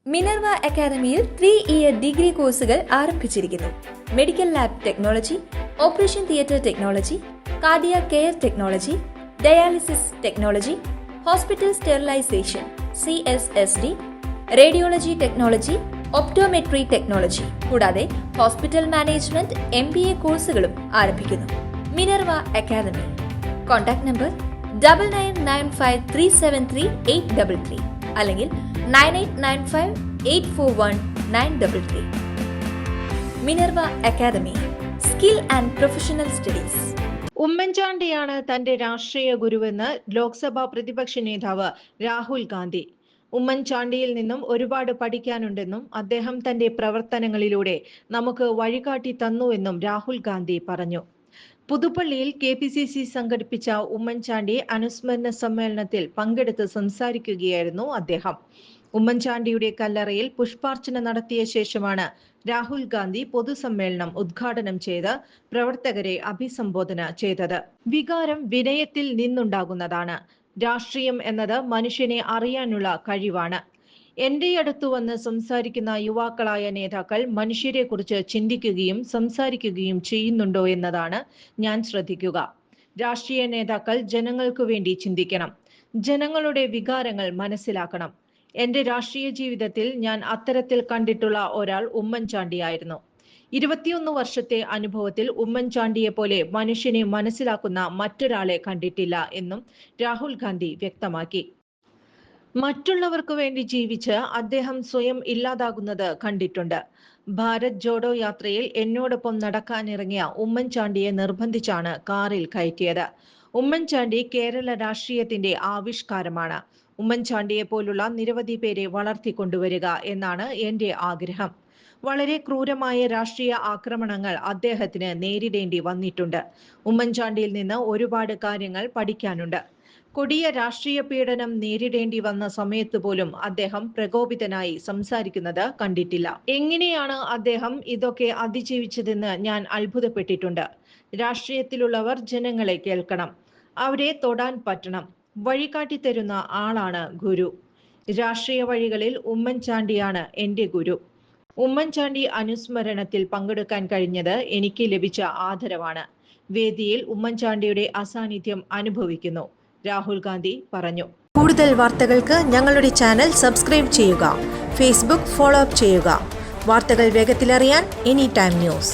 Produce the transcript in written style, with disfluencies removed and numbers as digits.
Minerva അക്കാദമിയിൽ 3-ഇയർ degree കോഴ്സുകൾ ആരംഭിച്ചിരിക്കുന്നു. Medical lab technology, operation theatre technology, cardiac care technology, dialysis technology, hospital sterilization (CSSD), radiology technology, optometry technology കൂടാതെ hospital management MBA കോഴ്സുകളും ആരംഭിക്കുന്നു. Minerva academy. Contact number 9995373833 അല്ലെങ്കിൽ 9895841933. Minerva academy, skill and professional studies. ഉമ്മൻചാണ്ടിയാണ് തന്റെ രാഷ്ട്രീയ ഗുരുവെന്ന് ലോക്സഭാ പ്രതിപക്ഷ നേതാവ് രാഹുൽ ഗാന്ധി. ഉമ്മൻചാണ്ടിയിൽ നിന്നും ഒരുപാട് പഠിക്കാനുണ്ടെന്നും അദ്ദേഹം തന്റെ പ്രവർത്തനങ്ങളിലൂടെ നമുക്ക് വഴികാട്ടി തന്നുവെന്നും രാഹുൽ ഗാന്ധി പറഞ്ഞു. പുതുപ്പള്ളിയിൽ KPCC സംഘടിപ്പിച്ച ഉമ്മൻചാണ്ടി അനുസ്മരണ സമ്മേളനത്തിൽ പങ്കെടുത്ത് സംസാരിക്കുകയായിരുന്നു അദ്ദേഹം. ഉമ്മൻചാണ്ടിയുടെ കല്ലറയിൽ പുഷ്പാർച്ചന നടത്തിയ ശേഷമാണ് രാഹുൽ ഗാന്ധി പൊതുസമ്മേളനം ഉദ്ഘാടനം ചെയ്ത് പ്രവർത്തകരെ അഭിസംബോധന ചെയ്തത്. വികാരം വിനയത്തിൽ നിന്നുണ്ടാകുന്നതാണ്. രാഷ്ട്രീയം എന്നത് മനുഷ്യനെ അറിയാനുള്ള കഴിവാണ്. എന്റെ അടുത്തു വന്ന് സംസാരിക്കുന്ന യുവാക്കളായ നേതാക്കൾ മനുഷ്യരെക്കുറിച്ച് ചിന്തിക്കുകയും സംസാരിക്കുകയും ചെയ്യുന്നുണ്ടോ എന്നതാണ് ഞാൻ ശ്രദ്ധിക്കുക. രാഷ്ട്രീയ നേതാക്കൾ ജനങ്ങൾക്കു വേണ്ടി ചിന്തിക്കണം, ജനങ്ങളുടെ വികാരങ്ങൾ മനസ്സിലാക്കണം. എന്റെ രാഷ്ട്രീയ ജീവിതത്തിൽ ഞാൻ അത്തരത്തിൽ കണ്ടിട്ടുള്ള ഒരാൾ ഉമ്മൻചാണ്ടിയായിരുന്നു. 21 വർഷത്തെ അനുഭവത്തിൽ ഉമ്മൻചാണ്ടിയെ പോലെ മനുഷ്യനെ മനസ്സിലാക്കുന്ന മറ്റൊരാളെ കണ്ടിട്ടില്ല എന്നും രാഹുൽ ഗാന്ധി വ്യക്തമാക്കി. മറ്റുള്ളവർക്കു വേണ്ടി ജീവിച്ച് അദ്ദേഹം സ്വയം ഇല്ലാതാകുന്നത് കണ്ടിട്ടുണ്ട്. ഭാരത് ജോഡോ യാത്രയിൽ എന്നോടൊപ്പം നടക്കാനിറങ്ങിയ ഉമ്മൻചാണ്ടിയെ നിർബന്ധിച്ചാണ് കാറിൽ കയറ്റിയത്. ഉമ്മൻചാണ്ടി കേരള രാഷ്ട്രീയത്തിന്റെ ആവിഷ്കാരമാണ്. ഉമ്മൻചാണ്ടിയെ പോലുള്ള നിരവധി പേരെ വളർത്തിക്കൊണ്ടുവരിക എന്നാണ് എന്റെ ആഗ്രഹം. വളരെ ക്രൂരമായ രാഷ്ട്രീയ ആക്രമണങ്ങൾ അദ്ദേഹത്തിന് നേരിടേണ്ടി വന്നിട്ടുണ്ട്. ഉമ്മൻചാണ്ടിയിൽ നിന്ന് ഒരുപാട് കാര്യങ്ങൾ പഠിക്കാനുണ്ട്. കൊടിയ രാഷ്ട്രീയ പീഡനം നേരിടേണ്ടി വന്ന സമയത്ത് പോലും അദ്ദേഹം പ്രകോപിതനായി സംസാരിക്കുന്നത് കണ്ടിട്ടില്ല. എങ്ങനെയാണ് അദ്ദേഹം ഇതൊക്കെ അതിജീവിച്ചതെന്ന് ഞാൻ അത്ഭുതപ്പെട്ടിട്ടുണ്ട്. രാഷ്ട്രീയത്തിലുള്ളവർ ജനങ്ങളെ കേൾക്കണം, അവരെ തൊടാൻ പറ്റണം. വഴികാട്ടി തരുന്ന ആളാണ് ഗുരു. രാഷ്ട്രീയ വഴികളിൽ ഉമ്മൻചാണ്ടിയാണ് എന്റെ ഗുരു. ഉമ്മൻചാണ്ടി അനുസ്മരണത്തിൽ പങ്കെടുക്കാൻ കഴിഞ്ഞത് എനിക്ക് ലഭിച്ച ആദരവാണ്. വേദിയിൽ ഉമ്മൻചാണ്ടിയുടെ അസാന്നിധ്യം അനുഭവിക്കുന്നു, രാഹുൽ ഗാന്ധി പറഞ്ഞു. കൂടുതൽ വാർത്തകൾക്ക് ഞങ്ങളുടെ ചാനൽ സബ്സ്ക്രൈബ് ചെയ്യുക. ഫേസ്ബുക്ക് ഫോളോ അപ്പ് ചെയ്യുക. വാർത്തകൾ വേഗത്തിലറിയാൻ Anytime News.